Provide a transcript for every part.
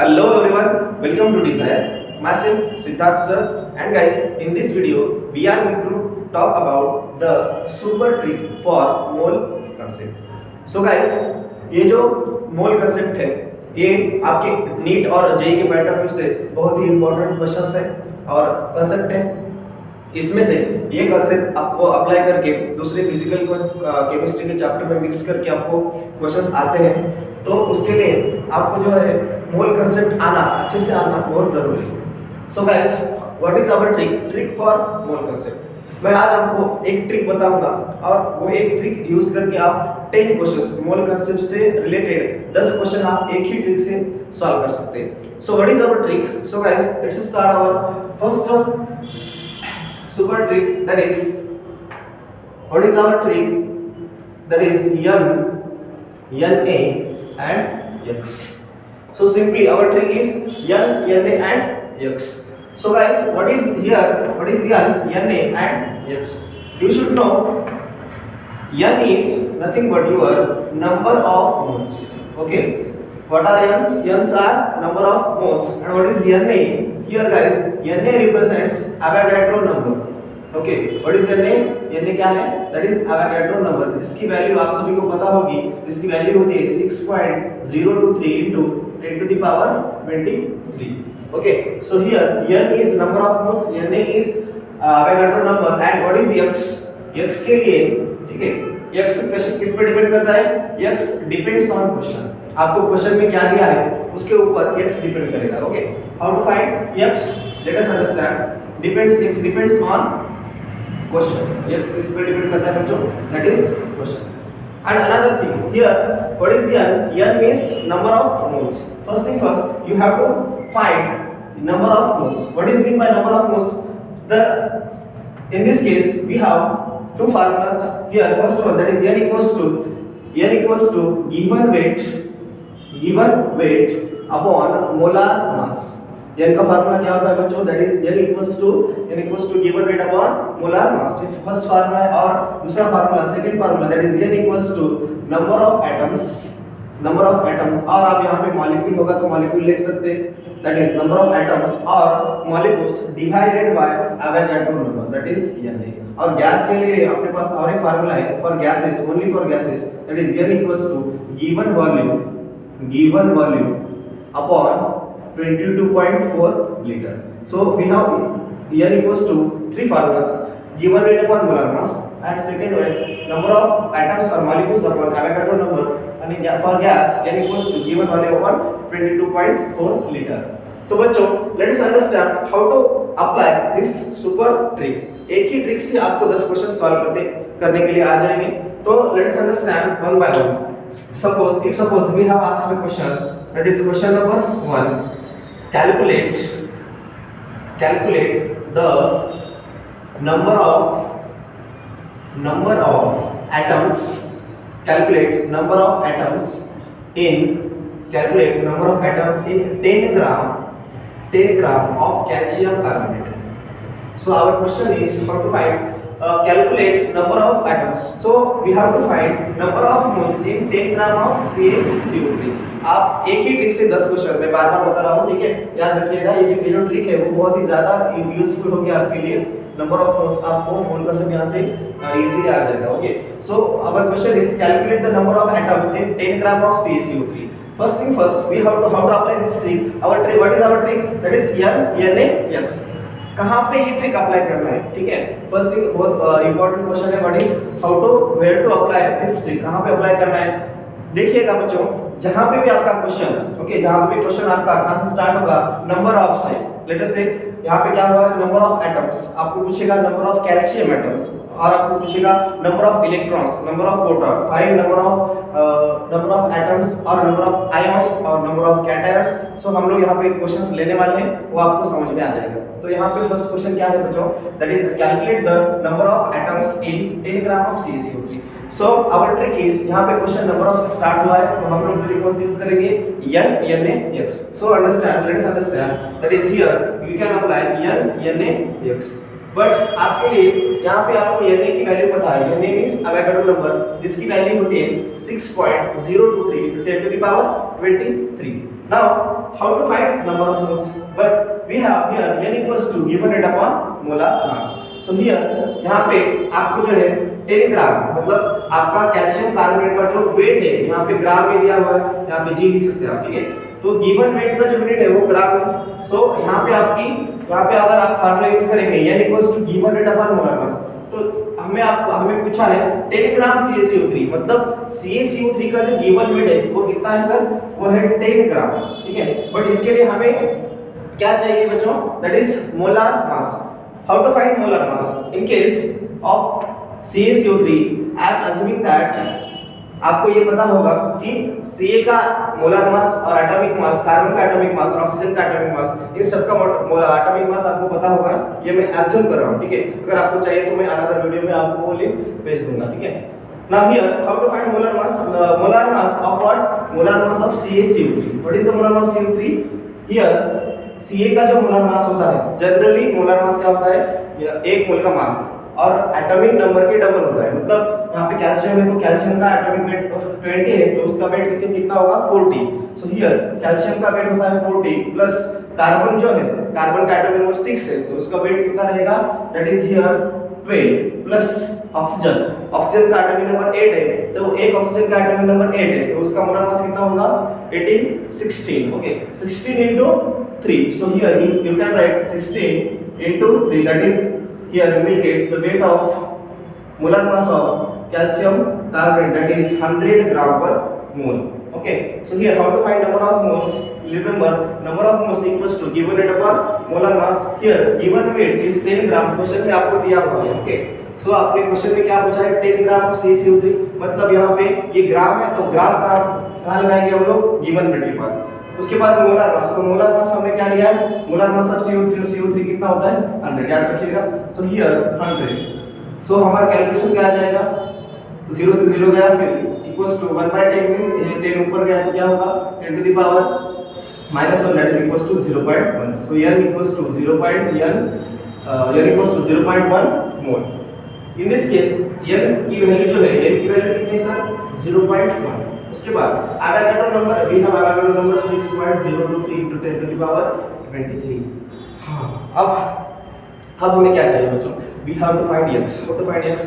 Hello everyone, welcome to Desire. Myself Siddharth sir, and guys, in this video we are going to talk about the super trick for mole concept. So guys, ये जो mole concept है ये आपके NEET और JEE के point of view से बहुत ही important questions है और कंसेप्ट है। इसमें से ये कंसेप्ट आपको अप्लाई करके दूसरे फिजिकल को केमिस्ट्री के चैप्टर में मिक्स करके आपको क्वेश्चंस आते हैं, तो उसके लिए आपको जो है मोल कंसेप्ट आना अच्छे से आना बहुत जरूरी है। So guys, what is our trick for mole concept. मैं आज आपको एक ट्रिक बताऊंगा और वो एक ट्रिक यूज करके आप 10 क्वेश्चंस मोल कंसेप्ट से रिलेटेड 10 क्वेश्चन आप एक ही ट्रिक से सॉल्व कर सकते हैं। So what is our trick. So guys, let's start our first super trick, that is, what is our trick, that is n, na and x. So simply our trick is n, na and x. So guys, what is here, what is n, na and x? You should know n is nothing but your number of moles. Okay, what are n's? N's are number of moles. And what is na? Here guys, Na represents Avogadro number. Okay, what is Na? Na क्या है? That is Avogadro number, जिसकी value आप सभी को पता होगी, जिसकी value होती है 6.023 into 10 to the power 23. Okay, so here n is number of moles, Na is Avogadro number, and what is x? x के लिए, ठीक है, x किस पे डिपेंड करता है? x depends on question. आपको क्वेश्चन में क्या दिया है उसके ऊपर x डिपेंड करेगा। Okay, how to find x? Let us understand. Depends, x depends on question. x किस पे डिपेंड करता है बच्चों? That is question. And another thing here, what is n? n means number of moles. First thing first, you have to find number of moles. What is mean by number of moles? The in this case we have two formulas here. First one, that is n equals to given weight upon molar mass. n का formula क्या होता है बच्चों? That is n equals to given weight upon molar mass. First formula है, और दूसरा formula, second formula, that is n equals to number of atoms, और आप यहाँ पे मॉलिक्यूल होगा तो मॉलिक्यूल लिख सकते हैं, that is number of atoms और molecules divided by Avogadro number, that is Na। और गैस के लिए अपने पास और एक फार्मूला है for gases, only for gases, that is n equals to given volume upon 22.4 liter. So we have n equals to three formulas: given weight upon molar mass, and second one number of atoms or molecules upon Avogadro number, and for gas n equals to given volume upon 22.4 liter. तो बच्चों, let us understand how to apply this super trick. एक ही trick से आपको 10 question solve करने के लिए आ जाएंगे। तो let us understand one by one. Suppose we have asked a question, that is question number 1. Calculate the number of atoms. Calculate number of atoms in 10 gram of calcium carbonate. So our question is how to find calculate number of atoms. So we have to find number of moles in 10 gram of CaCO3. आप एक ही trick से 10 question, मैं बार बार बता रहा हूँ, ठीक है, याद रखिएगा। ये जो ट्रिक है वो बहुत ही ज्यादा यूजफुल होगी आपके लिए। नंबर ऑफ मोल्स, आपको मोल का सब यहाँ से इजीली आ जाएगा। Okay, so our question is calculate the number of atoms in 10 gram of CaCO3. First thing first, we have to how to apply this trick. Our trick, what is our trick? That is n, na, x. कहाँ पे ये trick apply करना है, ठीक है। First thing, बहुत important question है, what is how to where to apply this trick, कहाँ पे अप्लाई करना है। देखिएगा बच्चों, जहाँ पे भी आपका क्वेश्चन, ओके, जहाँ पे भी क्वेश्चन आपका कहाँ से स्टार्ट होगा, नंबर ऑफ से, लेट अस से यहाँ पे क्या हुआ, नंबर ऑफ एटम्स, आपको पूछेगा नंबर ऑफ कैल्शियम एटम्स, और आपको पूछेगा number of electrons, number of proton, find number of atoms और नंबर ऑफ आयंस और नंबर ऑफ कैटायंस। सो हम लोग यहाँ पे क्वेश्चंस लेने वाले हैं, वो आपको समझ में आ जाएगा। तो यहाँ पे फर्स्ट क्वेश्चन क्या है बच्चों? That is calculate the number of atoms in 10 gram of CaCO3. So our trick is, यहाँ पे क्वेश्चन नंबर ऑफ से स्टार्ट हुआ है, तो हम लोग ट्रिक को यूज करेंगे n, na, x. So understand, late us understand that is here you can apply n, na, x. But आपके लिए यहाँ पे आपको Na की वैल्यू पता है, Na मींस एवोगाड्रो नंबर, जिसकी वैल्यू होती है 6.023 10 to the power 23. Now how to find number of moles? But we have here n equals to given rate upon molar mass. So here यहाँ पे आपको जो है 10 ग्राम मतलब आपका कैल्शियम कार्बोनेट का जो वेट है यहाँ पे ग्राम में दिया हुआ है, यहाँ पे जी लिख सकते हैं आप, ठीक है। तो गिवन वेट का जो यूनिट है वो ग्राम है। सो यहाँ पे अगर आप फार्मूला यूज करेंगे n equals to given rate upon molar mass, तो हमें पूछा है 10 ग्राम CaCO3 मतलब CaCO3 का जो गिवन वेट है वो कितना है सर, वो है 10 ग्राम, ठीक है। बट इसके लिए हमें क्या चाहिए बच्चों, that is molar mass. How to find molar mass in case of CaCO3? I am assuming that आपको ये पता होगा कि Ca का मोलर मास और एटॉमिक मास, कार्बन का एटॉमिक मास और ऑक्सीजन का एटॉमिक मास, इन सब का एटॉमिक मास आपको पता होगा, ये मैं अज्यूम कर रहा हूं, ठीक है। अगर आपको चाहिए तो मैं अनदर वीडियो में आपको वो लिंक भेज दूंगा, ठीक है। Now here how to find molar mass of what, molar mass of CaCO3। What is the molar mass CO3? Here Ca का जो मोलर मास होता है, जनरली मोलर मास क्या होता है, एक मोल का मास और एटॉमिक नंबर के डबल होता है। मतलब यहाँ पे कैल्शियम है तो कैल्शियम का एटॉमिक वेट 20 है तो उसका वेट कितना होगा 40। सो हियर कैल्शियम का वेट होता है 40 प्लस कार्बन जो है, कार्बन का एटॉमिक नंबर 6 है तो उसका वेट कितना रहेगा, that is here 12 plus oxygen का एटॉमिक नंबर 8 है तो एक ऑक्सीजन का एटॉमिक नंबर 8 है तो उसका मोलर मास कितना होगा 16। Okay, 16 into 3। So here you can write 16 into 3, that is here we will get the weight of molar mass of calcium carbonate, that is 100 gram per mole. Okay, so here how to find number of moles? Remember, number of moles equals to given weight upon molar mass. Here given weight is 10 gram, question में आपको दिया हुआ है। Okay, सो आपने question में क्या पूछा है, 10 ग्राम ऑफ CaCO3, मतलब यहाँ पे ये ग्राम है तो ग्राम का कहाँ लगाएंगे हम लोग, गिवन वेट के बाद। उसके बाद मोलर मास, तो मोलर मास हमने क्या लिया है, मोलर मास ऑफ CO3 कितना होता है 100, याद रखिएगा। सो हियर 100, सो हमारा कैलकुलेशन क्या आ जाएगा, 0 से 0 गया फिर इक्वल्स टू 1/10 मींस 10 ऊपर गया तो क्या होगा 10 to the power -1, that is equals to 0.1। So n equals to 0.1 mole. In this case n की वैल्यू जो है, n की वैल्यू कितनी है सर, 0.1। उसके बाद Avogadro number, we have Avogadro number 6.023 into 10 to the power 23। हाँ, अब हमें क्या चाहिए बच्चों, we have to find x. How to find x?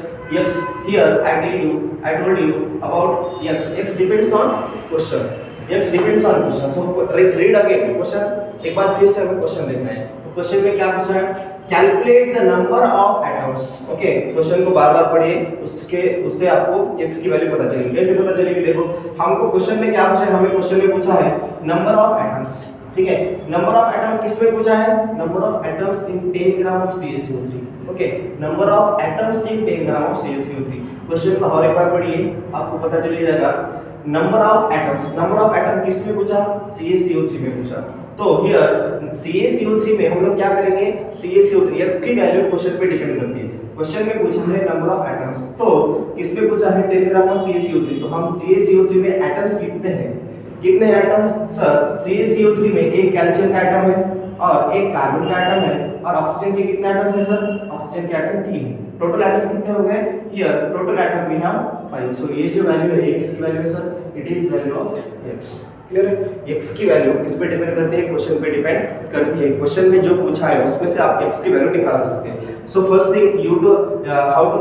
X here I told you about x. X depends on question. X depends on question. So read again question. एक बार फिर से हमें क्वेश्चन देखना है। तो क्वेश्चन में क्या पूछा है, calculate the number of atoms. Okay, question को बार-बार पढ़िए, उससे आपको x की वैल्यू पता चलेगी। कैसे पता चलेगी, देखो हमको क्वेश्चन में क्या पूछा है, हमें क्वेश्चन में पूछा है नंबर ऑफ एटम्स, ठीक है। नंबर ऑफ एटम किस में पूछा है, number of atoms in 10 gram of CaCO3। Okay, number of atoms in 10 gram of CaCO3। Question को और एक बार पढ़िए, आपको पता चल जाएगा। नंबर ऑफ एटम किस में पूछा, CaCO3 में पूछा। तो हियर CaCO3 में हम लोग क्या करेंगे, CaCO3 x की वैल्यू क्वेश्चन पे डिपेंड करती है। क्वेश्चन में पूछा है नंबर ऑफ एटम्स, तो किस में पूछा है 10 ग्राम ऑफ CaCO3, तो हम CaCO3 में एटम्स कितने हैं, कितने एटम्स सर, CaCO3 में एक कैल्शियम का एटम है और एक कार्बन का एटम है और ऑक्सीजन के कितने एटम है सर, ऑक्सीजन के एटम 3 है। टोटल एटम कितने हो गए, here total atom we have 5। So ये जो वैल्यू है ये किसकी वैल्यू है sir, it is value of x। Clear है, x की वैल्यू किस पे डिपेंड करती है, क्वेश्चन पे डिपेंड करती है। क्वेश्चन में जो पूछा है उसमें से आप x की वैल्यू निकाल सकते हैं। So first thing you do how to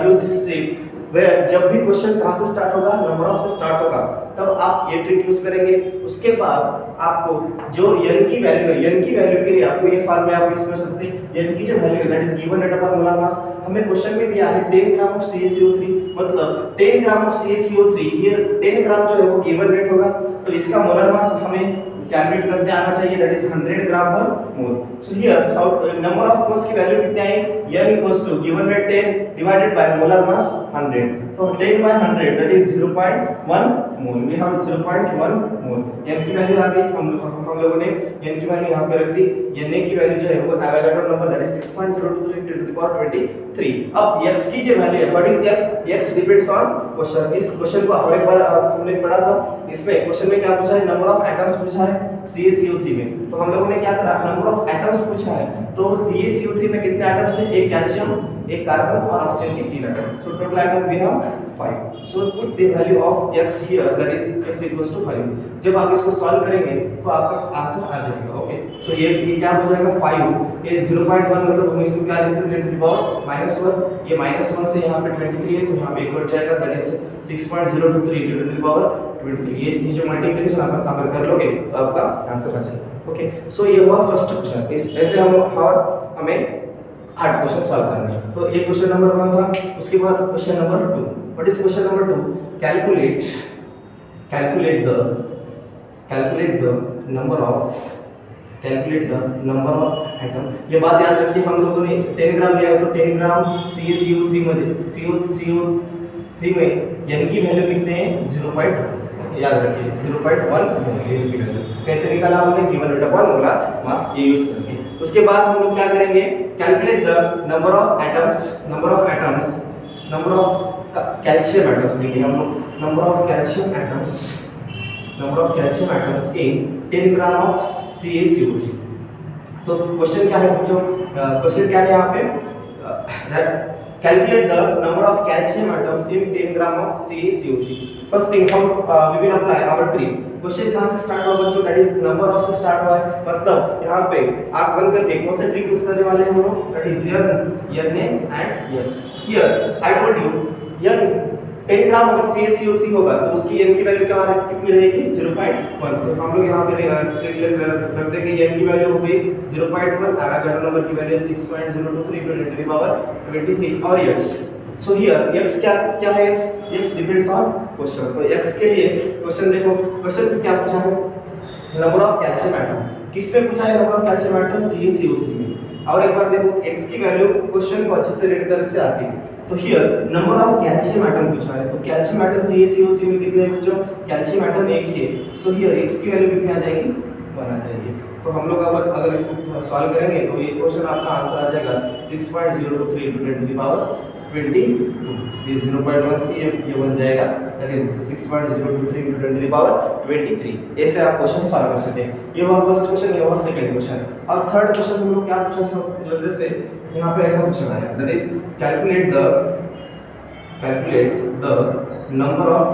use this trick, where जब भी क्वेश्चन कहां से स्टार्ट होगा, नंबर ऑफ से स्टार्ट होगा, तब आप ये ट्रिक यूज करेंगे। उसके बाद आपको जो n की वैल्यू है, n की वैल्यू के लिए आपको ये फॉर्मूला आप यूज कर सकते हैं। n की जो वैल्यू है that is given rate upon molar मास, हमें क्वेश्चन में दिया है 10 ग्राम ऑफ CaCO3, मतलब 10 ग्राम ऑफ CaCO3, हियर 10 ग्राम जो है वो गिवन रेट होगा, तो इसका मोलर मास हमें कैलकुलेट करते आना चाहिए, दैट इज 100 ग्राम पर mole. So here how number of moles की वैल्यू कितनी आई, n equals to given rate 10 divided by molar mass 100, तो 10 by 100 that is 0.1 mole. We have 0.1 mole. n की वैल्यू आ गई, हम लोगों ने n की वैल्यू यहां पे रख दी। na की वैल्यू जो है वो Avogadro number that is 6.023 into the power 23। अब x की जो वैल्यू है, what is x depends on question. इस क्वेश्चन को और एक बार हमने पढ़ा था, इसमें क्वेश्चन में क्या पूछा है, नंबर ऑफ एटम्स पूछा है CaCO3 में, तो हम लोगों ने क्या करा, नंबर ऑफ एटम्स पूछा है, तो CaCO3 में कितने एटम्स हैं, एक कैल्शियम एक कार्बन और ऑक्सीजन की 3 atom. So total atom we have 5। So put the value of x here, that is x equals to 5। जब आप इसको सॉल्व करेंगे तो आपका आंसर आ जाएगा। ओके, सो ये क्या हो जाएगा 5, ये 0.1 मतलब हम इसको क्या लिख सकते हैं, 10 टू द पावर -1। ये -1 से यहाँ पे 23 है तो यहाँ पे एक बढ़ जाएगा, that is 6.023 to the power 23। ये जो मल्टीप्लिकेशन आप अगर कर लोगे तो आपका आंसर आ जाएगा। ओके, सो ये हुआ फर्स्ट क्वेश्चन। इस ऐसे हमें 8 क्वेश्चन सॉल्व करने हैं। तो ये क्वेश्चन नंबर 1 था। उसके बाद question number 2, what is question number 2? Calculate the number of atom. ये बात याद रखिए, हम लोगों ने 10 ग्राम लिया है तो 10 ग्राम CaCO3 में CO3 में n की वैल्यू कितने हैं, 0.1। याद रखिए 0.1 n की वैल्यू कैसे निकाला हमने, गिवन डेटा 1 बोला मास ये यूज करके। उसके बाद हम लोग क्या करेंगे, calculate the number of calcium atoms लेंगे हम लोग, number of calcium atoms in 10 gram of CaCO3। तो क्वेश्चन क्या है बच्चों, क्वेश्चन क्या है यहाँ पे, calculate the number of calcium atoms in 10 gram of CaCO3। First thing हम we will apply our trick. Question कहां से स्टार्ट हुआ बच्चों, दैट इज नंबर ऑफ से स्टार्ट हुआ है। मतलब यहाँ पे आंख बंद करके कौन सा ट्रिक यूज करने वाले हैं हम लोग, that is n and x। Here I told you n 10 ग्राम अगर CaCO3 होगा तो उसकी n की वैल्यू क्या कितनी रहेगी, 0.1। तो हम लोग यहाँ पे रख देंगे n की वैल्यू हो गई 0.1, एवोगाड्रो नंबर की वैल्यू 6.023 टू द पावर 23 और x। सो हियर x क्या है, x डिपेंड्स ऑन क्वेश्चन। तो x के लिए क्वेश्चन देखो, क्वेश्चन में क्या पूछा है, नंबर ऑफ कैल्शियम एटम। किस में पूछा है number of calcium atom, CaCO3 में। और एक बार देखो x की वैल्यू क्वेश्चन को अच्छे से रीड करने से आती है। तो here number of calcium atom पूछा है, तो कैल्शियम एटम CaCO3 में कितने हैं बच्चों, कैल्शियम एटम एक ही है। सो हियर x की वैल्यू कितनी आ जाएगी, 1 आ जाएगी। तो हम लोग अगर इसको सॉल्व करेंगे तो ये क्वेश्चन आपका आंसर आ जाएगा 6.023 टू द पावर 22। ये 0.1 से ये बन जाएगा, that is 6.023 to the power 23। ऐसे आप क्वेश्चन सॉल्व कर सकते हैं। ये हुआ फर्स्ट क्वेश्चन, ये हुआ सेकंड क्वेश्चन। और थर्ड क्वेश्चन हम लोग क्या पूछा, सब जल्दी से यहाँ पे ऐसा क्वेश्चन आया, that is calculate the number of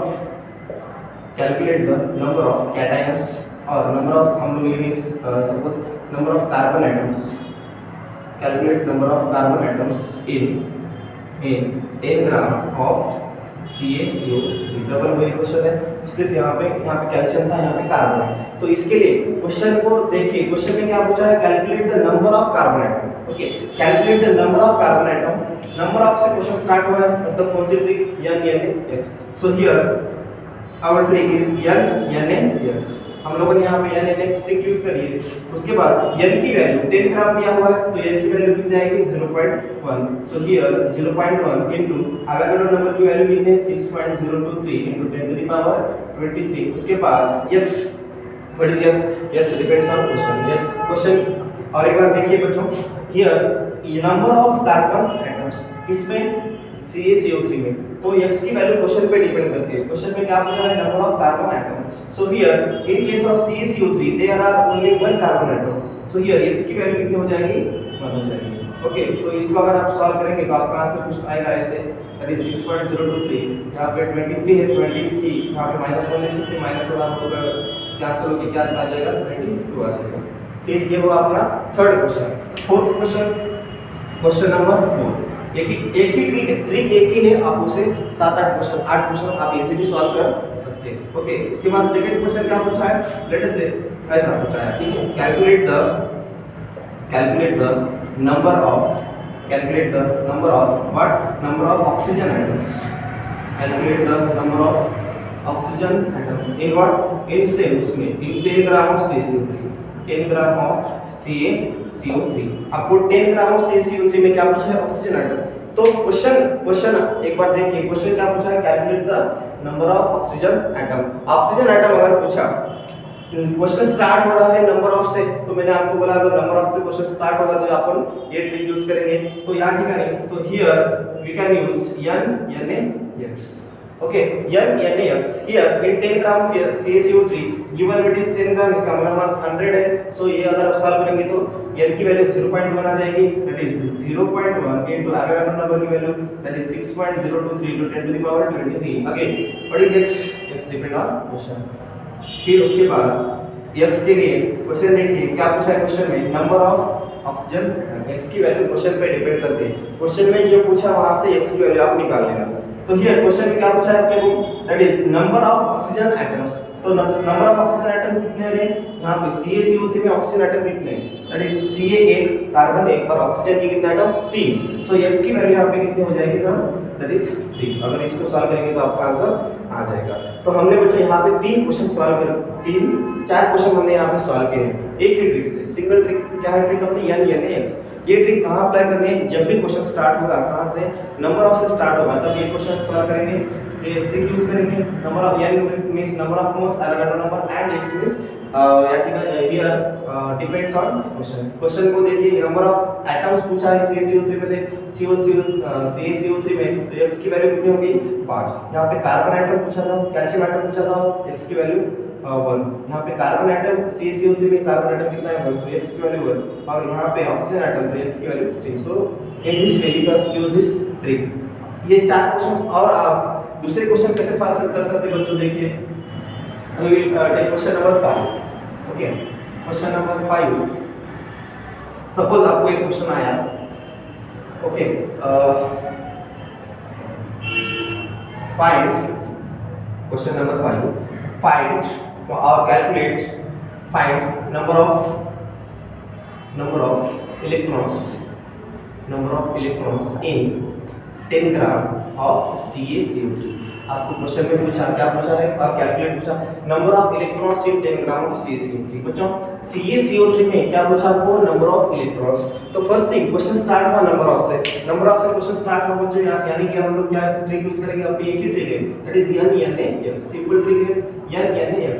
cations और नंबर ऑफ, हम लोग लेंगे suppose number of carbon atoms. Calculate number of carbon atoms in 10 gram of CaCO3। Double वही क्वेश्चन है, सिर्फ यहाँ पे कैल्शियम था, यहाँ पे कार्बन है। तो इसके लिए क्वेश्चन को देखिए, क्वेश्चन में क्या पूछा है, calculate the number of carbon atom. Okay, calculate the number of carbon atom. Number of से क्वेश्चन स्टार्ट हुआ है, मतलब कौन सी trick, n x। So here our trick is n x। हम लोगों ने यहाँ पे n x ट्रिक यूज करी है। उसके बाद n की वैल्यू 10 ग्राम दिया हुआ है, तो n की वैल्यू कितनी आएगी, 0.1। So here 0.1 into Avogadro number की वैल्यू कितनी है, 6.023 इनटू 10 टू द पावर 23। उसके बाद x, what is x depends on question. और एक बार देखिए बच्चों, here number of carbon atoms किसमें, CaCO3 में। तो x की वैल्यू क्वेश्चन पे डिपेंड करती है। क्वेश्चन में क्या पूछा है, number of carbon atom. So here in case of CaCO3 there are only 1 carbon atom. So here x की वैल्यू कितनी हो जाएगी, 1 हो जाएगी। ओके, सो इसको अगर आप सॉल्व करेंगे तो आपका आंसर कुछ आएगा ऐसे, दैट इज 6.023। यहाँ पे 23 है, 23 यहाँ पे -1 लिख सकते हैं, -1 आप लोग कैंसिल होकर क्या आ जाएगा, 22 आ जाएगा। ठीक, ये हुआ अपना third question. Fourth question number 4। एक ही ट्रिक एक ही है, आप उसे 7-8 क्वेश्चन आप इजीली सॉल्व कर सकते हैं। ओके, उसके बाद सेकंड क्वेश्चन क्या पूछा है, लेट अस से ऐसा पूछा है, ठीक है, calculate the number of what, number of oxygen atoms. Calculate the number of oxygen atoms in what, in same उसमें इन 10 gram of CaCO3। 10 gram of CaCO3। आपको 10 ग्राम ऑफ CaCO3 में क्या पूछा है, ऑक्सीजन एटम। तो क्वेश्चन एक बार देखिए, question क्या पूछा है, calculate the number of oxygen atom. Oxygen atom अगर पूछा, क्वेश्चन स्टार्ट हो रहा है नंबर ऑफ से, तो मैंने आपको बोला अगर नंबर ऑफ से क्वेश्चन स्टार्ट होगा तो अपन ये ट्रिक यूज करेंगे। तो यहाँ ठीक है नहीं, तो here we can use n x। Okay, NaX here in 10 gram of CaCO3 given weight is 10 gram, इसका मोलर मास 100 है. सो ये अगर आप सॉल्व करेंगे तो n की वैल्यू 0.1 आ जाएगी, that is 0.1 into Avogadro number की value that is 6.023 into 10 to the power 23. Again what is x? x depend on question. फिर उसके बाद x के लिए क्वेश्चन देखिए क्या पूछा है क्वेश्चन में, नंबर ऑफ ऑक्सीजन. x की वैल्यू क्वेश्चन पे डिपेंड करती है. क्वेश्चन में जो पूछा वहां से x की वैल्यू आप निकाल लेना. तो हियर क्वेश्चन में क्या पूछा है अपने को, that is number of oxygen atoms. तो नंबर ऑफ ऑक्सीजन एटम कितने हैं यहां पे, CaCO3 में ऑक्सीजन एटम कितने हैं, दैट इज Ca 1 कार्बन 1 और ऑक्सीजन की कितने एटम 3. सो x की वैल्यू यहां पे कितनी हो जाएगी ना, दैट इज 3. अगर इसको सॉल्व करेंगे तो आपका आंसर आ जाएगा. तो हमने बच्चों यहां पे 3 क्वेश्चन सॉल्व कर 4 क्वेश्चन हमने यहां पे सॉल्व किए हैं एक ही ट्रिक से. सिंगल ट्रिक क्या है, ट्रिक अपनी NaX. ये ट्रिक कहाँ अप्लाई करनी है, जब भी क्वेश्चन स्टार्ट होगा कहाँ से, नंबर ऑफ से स्टार्ट होगा तब ये क्वेश्चन सॉल्व करेंगे. ये ट्रिक यूज करेंगे. Number of n means number of moles, Avogadro number and x means here depends on question. Question को देखिए, नंबर ऑफ एटम्स पूछा है CaCO3 में, CaCO3 में तो x की वैल्यू कितनी होगी 5. यहाँ पे कार्बन एटम पूछा था, कैल्शियम एटम पूछा था, x की वैल्यू 1. यहाँ पे कार्बन एटम CaCO3 में कार्बन एटम कितना है 1, तो x की वैल्यू 1. और यहाँ पे ऑक्सीजन एटम तो x की value 3. So in this way you can use this trick. ये 4 क्वेश्चन. और आप दूसरे क्वेश्चन कैसे सॉल्व कर सकते हैं बच्चों, देखिए we will take question number 5. Okay, question number 5. Suppose आपको एक क्वेश्चन आया, okay, find question number 5, find or calculate, find number of electrons in 10 gram of CaCO3. आपको क्वेश्चन में पूछा, क्या पूछा है, और कैलकुलेट पूछा, number of electrons in 10 gram of CaCO3. बच्चों CaCO3 में क्या पूछा आपको, नंबर ऑफ इलेक्ट्रॉन्स. तो फर्स्ट थिंग क्वेश्चन स्टार्ट हुआ नंबर ऑफ से, नंबर ऑफ से क्वेश्चन स्टार्ट हुआ बच्चों. यानी कि हम लोग क्या ट्रिक यूज करेंगे, अपनी एक ही ट्रिक है, that is NaX. Simple trick है NaX.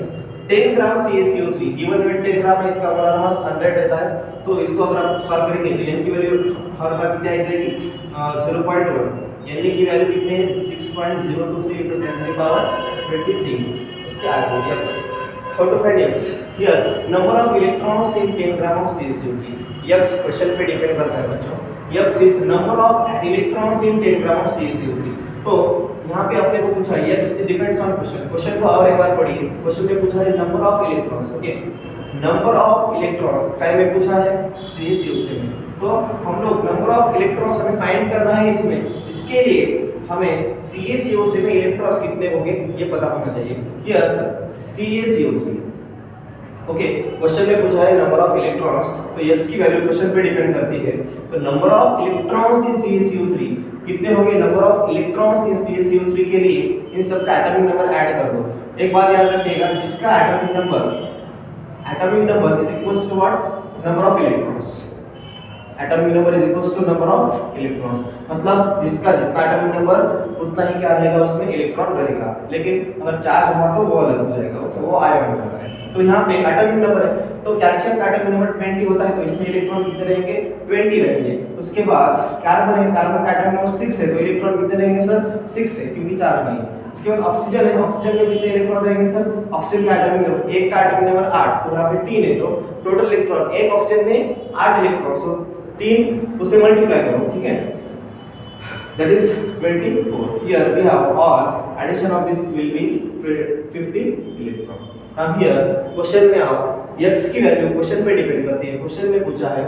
10 gram CaCO3 given weight 10 ग्राम है, इसका मोलर मास 100 रहता है. तो इसको अगर आप सॉल्व करेंगे तो n की वैल्यू हर बार कितनी आ जाएगी 0.1. Na की वैल्यू कितनी है 6.023 into 10 to the power 23. उसके आगे x. How to find x? Here number of electrons in 10 gram of CaCO3. x question पे डिपेंड करता है बच्चों. x is number of electrons in 10 gram of CaCO3. तो यहाँ पे आपने को पूछा x depends on question. Question को और एक बार पढ़िए. क्वेश्चन में पूछा है number of electrons. Okay, number of electrons काय में पूछा है CaCO3 में. तो हम लोग नंबर ऑफ इलेक्ट्रॉन्स हमें फाइंड करना है इसमें. इसके लिए हमें CaCO3 में इलेक्ट्रॉन्स कितने होंगे ये पता होना चाहिए. Here CaCO3. ओके, क्वेश्चन में पूछा है नंबर ऑफ इलेक्ट्रॉन्स, तो x की वैल्यू क्वेश्चन पे डिपेंड करती है. तो number of electrons in CaCO3 कितने होंगे, number of electrons in CaCO3 के लिए इन सब का एटॉमिक नंबर ऐड कर दो. एक बात याद रखिएगा, जिसका atomic number is equals to what, number of electrons. Atomic number is equals to number of electrons. मतलब जिसका जितना एटॉमिक नंबर उतना ही क्या रहेगा, उसमें इलेक्ट्रॉन रहेगा. लेकिन अगर चार्ज हुआ तो वो अलग हो जाएगा. ओके, वो आयन होता है. तो यहाँ पे एटॉमिक नंबर है, तो कैल्शियम का एटॉमिक नंबर 20 होता है, तो इसमें इलेक्ट्रॉन कितने रहेंगे 20 रहेंगे. उसके बाद कार्बन है, कार्बन का एटॉमिक नंबर 6 है, तो इलेक्ट्रॉन कितने रहेंगे सर 6 है, क्योंकि चार्ज नहीं है. उसके बाद ऑक्सीजन है, ऑक्सीजन में कितने इलेक्ट्रॉन रहेंगे सर, ऑक्सीजन का एटॉमिक नंबर एक का एटॉमिक नंबर 8, तो यहाँ पे 3 है. तो टोटल इलेक्ट्रॉन एक ऑक्सीजन में 8 इलेक्ट्रॉन. सो 3 उसे मल्टीप्लाई करो, ठीक है, that is 24. Here we have all addition of this will be 50 electron. Now here question में आप x की वैल्यू क्वेश्चन पे डिपेंड करती है. क्वेश्चन में पूछा है,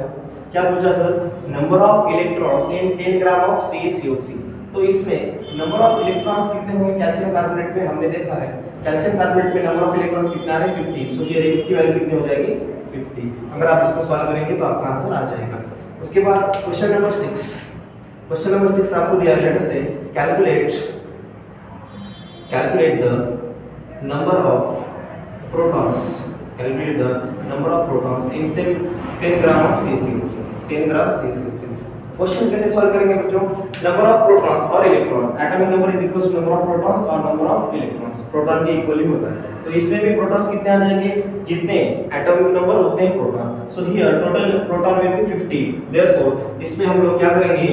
क्या पूछा sir, number of electrons in 10 gram of CaCO3. तो इसमें नंबर ऑफ इलेक्ट्रॉन्स कितने होंगे, कैल्शियम कार्बोनेट में हमने देखा है, कैल्शियम कार्बोनेट में नंबर ऑफ इलेक्ट्रॉन्स कितने आ रहे हैं 50. सो ये x की वैल्यू कितनी हो जाएगी 50. अगर आप इसको सॉल्व करेंगे तो आपका आंसर आ जाएगा. उसके बाद क्वेश्चन नंबर 6. क्वेश्चन नंबर 6 आपको दिया है, लेट अस से calculate the number of protons, calculate the number of protons in say 10 gram of CaCO3. 10 gram CaCO3. Question कैसे सॉल्व करेंगे बच्चों, नंबर ऑफ प्रोटॉन्स और electron, atomic number is equal to number of protons और number of electrons. Proton के equal ही होता है, तो इसमें भी प्रोटॉन्स कितने आ जाएंगे, जितने एटॉमिक नंबर उतने ही proton. So here total proton will be 50. Therefore इसमें हम लोग क्या करेंगे,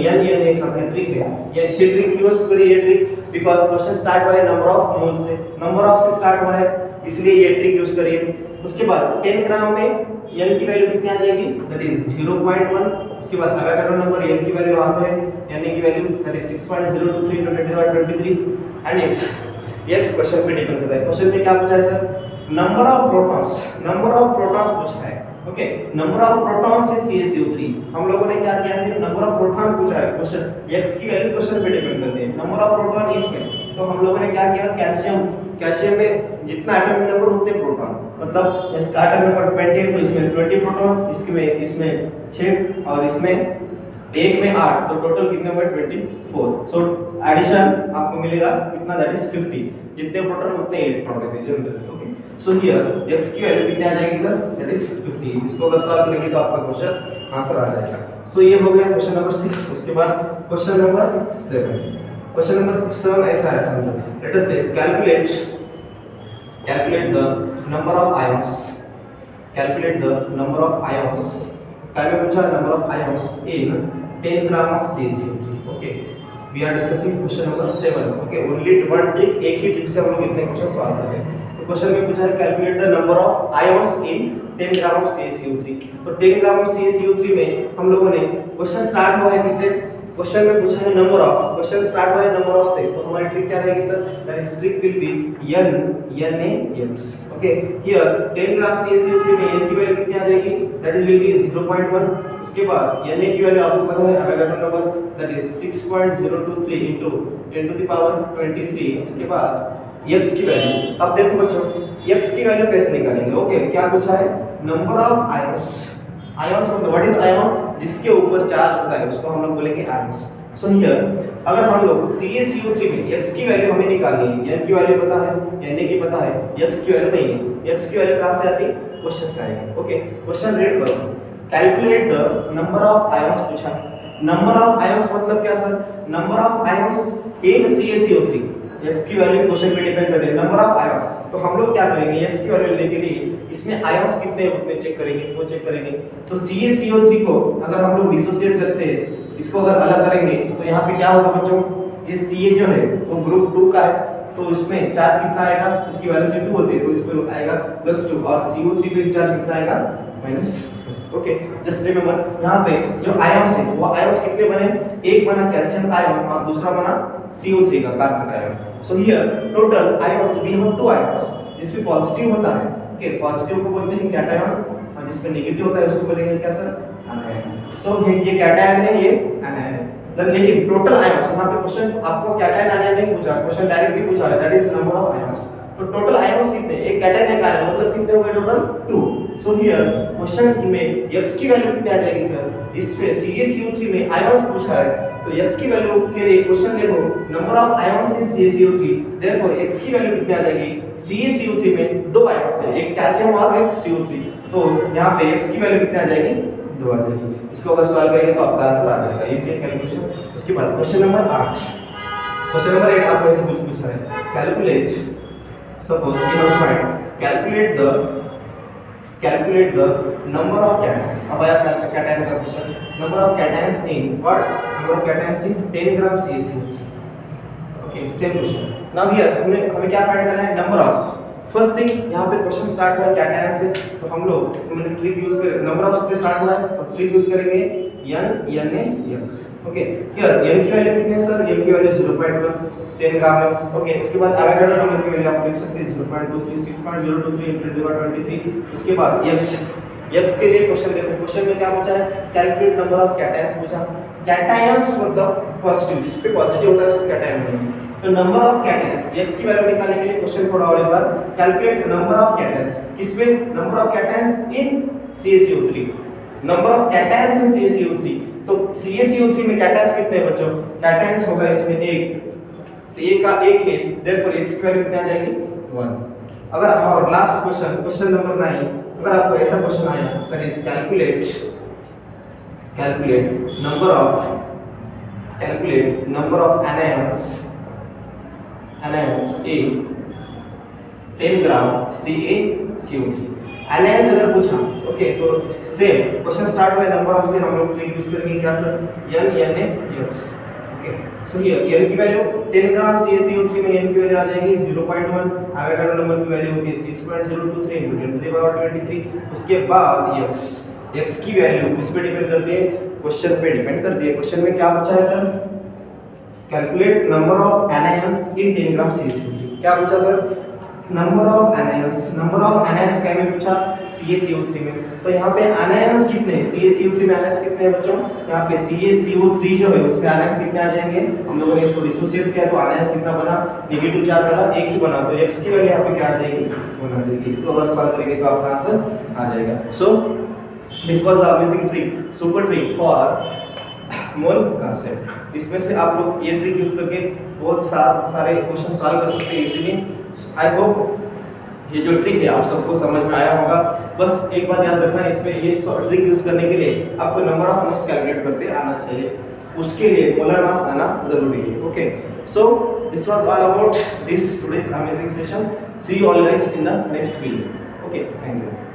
NaX अपनी ट्रिक है. ये ट्रिक यूज करिए, ये ट्रिक बिकॉज क्वेश्चन स्टार्ट हुआ है नंबर ऑफ मोल से, नंबर ऑफ से स्टार्ट हुआ है, इसलिए ये ट्रिक यूज करिए। उसके बाद 10 ग्राम में n की वैल्यू कितनी आ जाएगी, दैट इज 0.1। उसके बाद एवोगाड्रो नंबर n की वैल्यू वहां पे है, n की value that is 6.023 × 10⁻23 and x question पे डिपेंड करता है। क्वेश्चन में क्या पूछा है सर, नंबर ऑफ प्रोटॉन्स पूछा है। Okay, number of protons in CaCO3। हम लोगों ने क्या किया है, नंबर ऑफ प्रोटॉन पूछा है, क्वेश्चन x की वैल्यू क्वेश्चन पे डिपेंड करती है, नंबर ऑफ प्रोटॉन इसमें, तो हम लोगों ने क्या किया, कैल्शियम में जितना एटम के नंबर उतने प्रोटॉन, मतलब इसका एटम नंबर 20 है तो इसमें 20 प्रोटॉन, इसमें 6 और इसमें एक में 8, तो टोटल कितने हुए 24। सो एडिशन आपको मिलेगा कितना, दैट इज 50। जितने प्रोटॉन उतने इलेक्ट्रॉन रहते हैं generally. Okay, so here x की वैल्यू कितनी आ जाएगी सर, दैट इज 50। इसको अगर सॉल्व करेंगे तो आपका क्वेश्चन आंसर आ जाएगा। सो ये हो गया क्वेश्चन नंबर 6। उसके बाद क्वेश्चन नंबर 7। क्वेश्चन नंबर 7 ऐसा है, समझो, लेट अस से calculate the number of ions, calculate the number of ions, क्या में पूछा number of ions in 10 gram of CaCO3। Okay, we are discussing question number 7। Okay, only one trick, एक ही trick से हम लोग इतने क्वेश्चन सॉल्व कर रहे हैं। तो क्वेश्चन में पूछा है calculate the number of ions in 10 gram of CaCO3। तो 10 ग्राम ऑफ CaCO3 में हम लोगों ने क्वेश्चन स्टार्ट हुआ है किससे, क्वेश्चन में पूछा है नंबर ऑफ, क्वेश्चन स्टार्ट हुआ है नंबर ऑफ से, तो हमारी ट्रिक क्या रहेगी sir, that is trick will be NaX। Okay, here 10 gram CaCO3 में n की वैल्यू कितनी आ जाएगी, दैट इज विल बी 0.1। उसके बाद Na की वैल्यू आपको पता है, एवोगाड्रो नंबर दैट इज 6.023 × 10⁻23। उसके बाद x की वैल्यू, अब देखो बच्चों x की वैल्यू कैसे निकालेंगे। ओके, क्या पूछा है, नंबर ऑफ आयंस, आयंस मतलब व्हाट इज आयन, जिसके ऊपर चार्ज होता है उसको हम लोग बोलेंगे आयंस। सो हियर अगर हम लोग CaCO3 में x की वैल्यू हमें निकालनी है, n की वैल्यू पता है, Na की पता है, x की वैल्यू नहीं है, x की वैल्यू कहां से आती है, क्वेश्चन से आएगी। ओके, क्वेश्चन रीड करो, calculate the number of ions पूछा। नंबर ऑफ आयंस मतलब क्या sir, number of ions in CaCO3, x की वैल्यू क्वेश्चन पे डिपेंड करती है, नंबर ऑफ आयंस। तो हम लोग क्या करेंगे, x की वैल्यू लेने के लिए इसमें आयंस कितने हैं उतने चेक करेंगे, वो चेक करेंगे। तो CaCO3 को अगर हम लोग डिसोसिएट करते हैं, इसको अगर अलग करेंगे तो यहाँ पे क्या होगा बच्चों, ये Ca जो है वो ग्रुप 2 का है, तो इसमें चार्ज कितना आएगा, इसकी वैल्यू 2 होती है तो इसमें आएगा +2, और CO3 पे चार्ज कितना आएगा -2। ओके, जस्ट रिमेंबर यहाँ पे जो आयंस है वो आयंस कितने बने, एक बना कैल्शियम का आयन और दूसरा बना CO3 का कार्बन का ion. So here total ions we have 2 ions, जिसमें पॉजिटिव होता है, ओके, पॉजिटिव को बोलते हैं कैटायन, और जिसमें नेगेटिव होता है उसको बोलेंगे क्या सर, एनायन। सो ये कैटायन है, ये एनायन है। लेकिन टोटल आयंस, यहाँ पे क्वेश्चन आपको कैटायन एनायन नहीं पूछा, क्वेश्चन डायरेक्टली पूछा है, that is number of ions. तो टोटल आयंस कितने, एक कैटायन एक आयन, मतलब कितने हो गए टोटल 2। सो हियर क्वेश्चन में x की वैल्यू कितनी आ जाएगी सर, इसमें CaCO3 में आयंस पूछा है तो x की वैल्यू के लिए क्वेश्चन देखो, number of ions in CaCO3, therefore x की वैल्यू कितनी आ जाएगी, CaCO3 में 2 आयंस है, एक कैल्शियम और एक CO3, तो यहाँ पे x की वैल्यू कितनी आ जाएगी, 2 आ जाएगी। इसको अगर सॉल्व करेंगे तो आपका आंसर आ जाएगा, इजी है कैलकुलेशन। उसके बाद क्वेश्चन नंबर 8, क्वेश्चन नंबर 8 आपको ऐसे कुछ पूछा है, calculate, suppose we have to find, calculate the number of cations। अब आया कैटायन का question, number of cations in what, number of cations in 10 gram CaCO3। Okay, same question. Now here हमें क्या फाइंड करना है, नंबर ऑफ, फर्स्ट थिंग यहाँ पे question start हुआ है कैटायन से, तो हम लोग ट्रिक यूज करें, नंबर ऑफ से स्टार्ट हुआ है तो ट्रिक यूज करेंगे NaX। ओके, हियर n की वैल्यू कितनी है सर, n की वैल्यू 0.1, 10 ग्राम है। ओके, उसके बाद एवोगाड्रो नंबर की वैल्यू आप लिख सकते हैं 0.23, 6.023 × 10⁻23। उसके बाद x के लिए क्वेश्चन देखो, क्वेश्चन में क्या पूछा है, कैलकुलेट नंबर ऑफ कैटायंस पूछा। कैटायंस मतलब पॉजिटिव, जिस पे पॉजिटिव होता है उसको कैटायन बोलेंगे। तो नंबर ऑफ कैटायंस, x की वैल्यू निकालने के लिए क्वेश्चन थोड़ा और एक बार, कैलकुलेट नंबर ऑफ कैटायंस, किसमें, number of cations in CaCO3, number of cations in CaCO3। तो CaCO3 में कैटायंस कितने हैं बच्चों, कैटायंस होगा इसमें एक, Ca का एक है, देयरफॉर x की वैल्यू कितनी आ जाएगी, 1। अगर और लास्ट क्वेश्चन, क्वेश्चन नंबर 9, अगर आपको ऐसा क्वेश्चन आया, that is calculate number of anions in 10 gram CaCO3, anions अगर पूछा, ओके, तो सेम क्वेश्चन स्टार्ट हुआ है नंबर ऑफ से, हम लोग ट्रिक यूज करेंगे क्या sir, NaX। Okay so here n की वैल्यू 10 ग्राम CaCO3 में n की वैल्यू आ जाएगी 0.1, एवोगाड्रो नंबर की वैल्यू होती है 6.023 × 10⁻23। उसके बाद x की वैल्यू किस पे डिपेंड करती है, क्वेश्चन पे डिपेंड करती है। क्वेश्चन में क्या पूछा है sir, calculate number of anions in 10 gram CaCO3। क्या पूछा सर, नंबर ऑफ एनायंस क्या में पूछा, CaCO3 में। तो यहाँ पे एनायंस कितने हैं, CaCO3 में एनायंस कितने हैं बच्चों, यहाँ पे CaCO3 जो है उसमें एनायंस कितने आ जाएंगे, हम लोगों ने इसको डिसोसिएट किया तो एनायंस कितना बना, नेगेटिव चार्ज वाला एक ही बना, तो x की वैल्यू यहाँ पे क्या आ जाएगी, 1 आ जाएगी। इसको अगर सॉल्व करेंगे तो आपका आंसर आ जाएगा। सो this was the amazing trick, super trick for mole concept. इसमें से आप लोग ये ट्रिक यूज करके बहुत सारे क्वेश्चन सॉल्व कर सकते हैं इजीली। आई होप ये जो ट्रिक है आप सबको समझ में आया होगा। बस एक बात याद रखना, इसमें ये ट्रिक यूज करने के लिए आपको नंबर ऑफ मोल्स कैलकुलेट करते आना चाहिए, उसके लिए मोलर मास आना जरूरी है। Okay so this was all about this today's amazing session. See you all guys in the next video. Okay thank you.